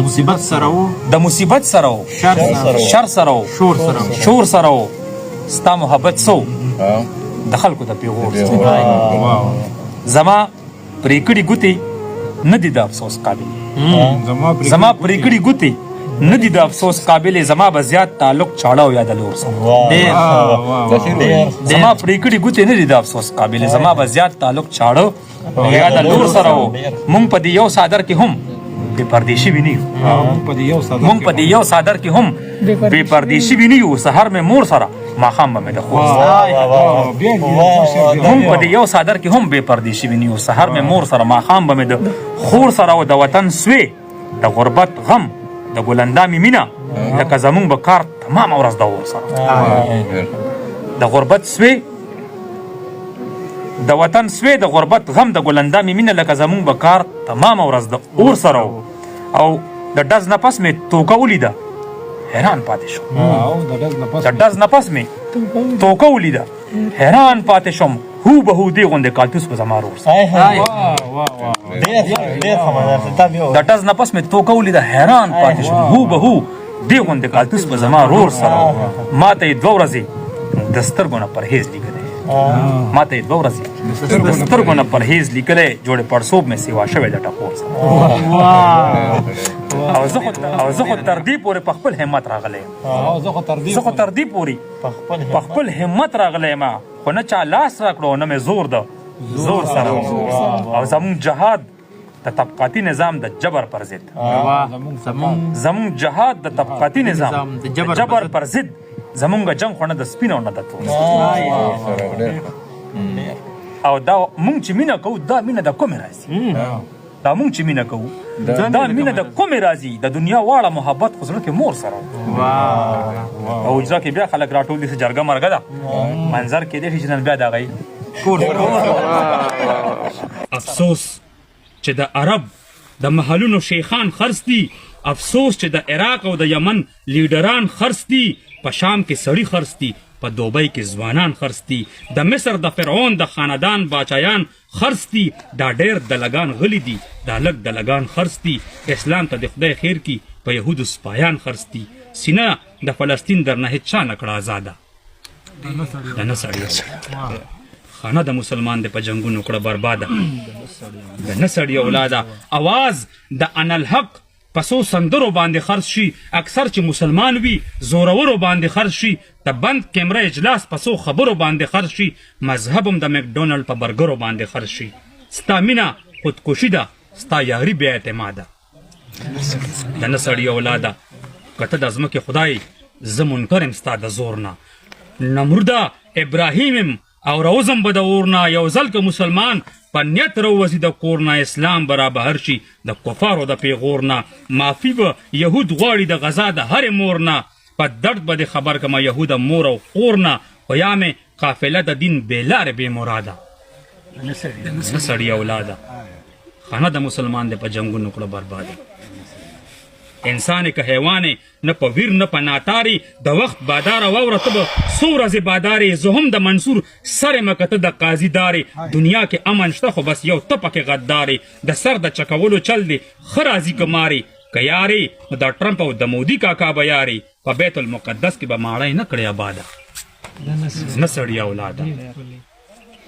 مصیبت سره و د مصیبت سره و شر سره و شور سره و ستا محبت سو د خلکو د پیغور زما پرې کړي ګوتې نه دي د افسوس قابل زما پرې کړي ګوتې نه دي د افسوس قابل زما به زیات تعلق چاړه او یا د لور سره زما پرې کړي ګوتې نه دي د افسوس قابل زما به زیات تعلق چاړه او یا د لور سره و مونږ په دې یو صادر کې هم بې پردیشي وي نه یو مونږ په دې یو صادر کې هم بې پردیشي وي نه یو سهار مې مور سره ماښام به مې د خور مونږ په دې یو صادر کې هم بې پردیشي وي نه یو سهار مې مور سره ماښام به مې د خور سره او د وطن سوې د غربت غم د ګلندامې مینه لکه زمونږ به کار تمامه ورځ د اور سره د غربت سوې د وطن سوې د غربت غم د ګلندامې مینه لکه زمونږ به کار تمامه ورځ د اور سره او د ډز نه پس مې توکه ولیده حیران پاتې شوم د ډز نه پس مې توکه ولیده حیران پاتې شوم هو به هو دې غوندې کالتوس په زما رور سره د ډز نه پس مې توکه ولیده حیران پاتې شوم هو به هو دې غوندې کالتوس په زما رور سره ما ته یې 2 ورځې د سترګو نه پرهیز لیکلی ما ته یې 2 ورځې د سترګو نه پرهیز لیکلی جوړې پړسوب مې سیوا شوی د ټکور سره او زه خو تر دې پورې په خپل همت راغلی یم زه خو تر دې پورې په خپل همت راغلی یم خو نه چا لاس راکړو نه مې زور سره او زمونږ جهاد د طبقاتي نظام د جبر پر ضد زمونږ جهاد د طبقاتي نظام د جبر پر ضد زمونږ جنګ خو نه د سپین او نه د تور او دا مونږ چې مینه کوو دا مینه د کومې راځي دا مونږ چې مینه کوو دا مینه د کومې راځي د دنیا واړه محبت خو زړه کې مور سره او اجرا کې بیا خلک راټول دي چې جرګه مرګه ده منظر کې دی چې نن بیا دغه افسوس چې د عرب د محلونو شیخان خرڅ دي افسوس چې د عراق او د یمن لیډران خرڅ دي په شام کې سړي خرڅ دي په دوبۍ کې ځوانان خرڅ دي د مصر د فرعون د خاندان باچایان خرڅ دي دا ډېر دلګان غلي دي دا لږ دلګان خرڅ دي اسلام ته د خدای خیر کی په یهودو سپایان خرڅ دي سینه د فلسطین درنه هیڅ چا نه کړه آزاده د نه سړی خانه د مسلمان د په جنګونو کړه برباده د نه سړي اولاده اواز د انالحق پسو سندرو باندې خرڅ شي اکثر چې مسلمان وي زورورو باندې خرڅ شي د بند کیمره اجلاس پسو خبرو باندې خرڅ شي مذهب هم د مکډونلډ په برګرو باندې خرڅ شي ستا مینه خودکشي ده ستا یاري بې اعتماده د نه سړي اولاده که ته د ځمکې خدای زه منکر یم ستا د زور نه نمروده ابراهیم یم او روزم به د اور نه یو ځل که مسلمان په نیت راوځي د کور نه اسلام به رابهر شي د کفارو د پیغور نه معافي به یهود غواړي د غذا د هرې مور نه په درد به دې خبر کمه یهوده مور او خور نه خو یا مې قافله د دین بې لارې بې مراده نه سړي اولاده خانه د مسلمان د په جنګونو کړه برباده انسان که حیوان نه په ویر نه په ناتاري د وخت باداره واوره ته به څو ورځې بادارې زه هم د منصور سر یم که ته د قاضي دارې دنیا کې امن شته خو بس یو ته پکې غدارې د سر د چکولو چل دی ښه راځي که مارې که یارې نو د ټرمپ او د مودي کاکا به یارې په بیت المقدس کې به ماړی نه کړې آباده نه سړي اولاده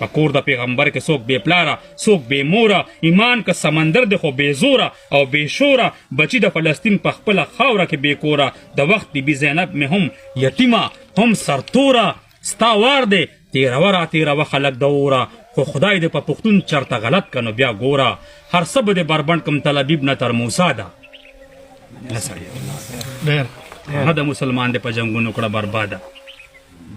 په کور د پیغمبر کې څوک بې پلاره څوک بې موره ایمان که سمندر دی خو بې زوره او بې شوره بچي د فلسطین په خپله خاوره کې بې کوره د وخت بیبي زینب مې هم یتیمه هم سرتوره ستا وار دی تیروه را تیروه خلک د اوره خو خدای دې په پښتون چرته غلط که نو بیا ګوره هر څه به دې بربنډ کم طلبیب نه تر موسی ده نه سړی نه د مسلمان دې په جنګونو کړه برباده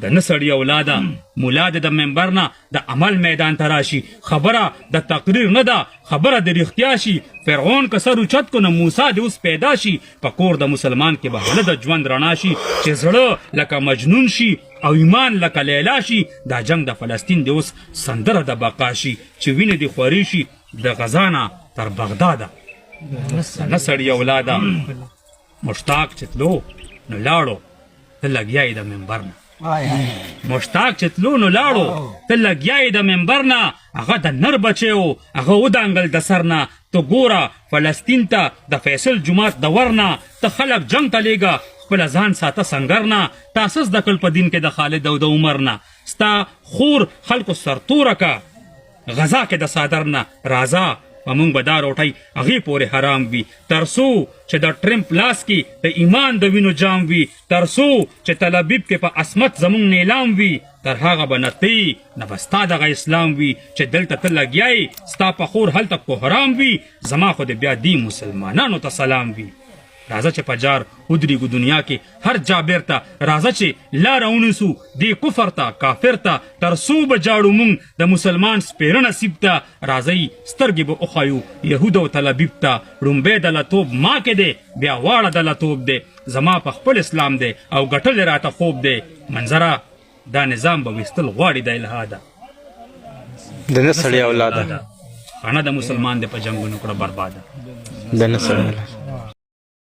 د نه سړي اولاده ملا د منبر نه د عمل میدان ته راشي خبره د تقریر نه ده خبره د رښتیا شي فرعون که سر اوچت کو نه موسی د اوس پیدا شي په کور د مسلمان کې به هله د ژوند رڼا شي چې زړه لکه مجنون شي او ایمان لکه لیلا شي دا جنگ د فلسطین د اوس سندره د بقا شي چې وینې دې خوري شي د غزا نه تر بغداده نه سړي اولاده مشتاق چې تلو نو لاړو ته لګیایې د منبر نه مشتاق چې تلو نو لاړو ته لګیا یې د منبر نه هغه د نر بچی و هغه ودانګل د سر نه تو ګوره فلسطین ته د فیصل جماعت د ورنه ته خلک جنگ ته لیږه خپله ځان ساته سنګر نه تاسس د کل په دین کې د خالد او د عمر نه ستا خور خلکو سرتوره که غذا کې د صادر نه راځه په موږ به دا روټۍ هغې پورې حرام وي تر څو چې د ټرمپ لاس کې د ایمان د وینو جام وي تر څو چې تل ابیب کې په عصمت زموږ نیلام وي تر هغه به نه تی نه به ستا دغه اسلام وي چې دلته ته لګیایې ستا په خور هلته کوهرام وي زما خو د بیا دی مسلمانانو ته سلام وي راځه چې په جار ودرېږو دنیا کې هر جا بیرته راځه چې لاره ونیسو دې کفر ته کافر ته تر څو به جاړو مونږ د مسلمان سپېره نصیب ته راځئ سترګې به وښایو یهود او تلابیب ته ړومبی دلتوب ما کې دی بیا واړه دلتوب دی زما په خپل اسلام دی او ګټلې راته خوب دی منظره دا نظام به ویستل غواړي د الهاده د نه سړي اولاده خانه د مسلمان دی په جنګونو کړه برباده د نه سړي اولاده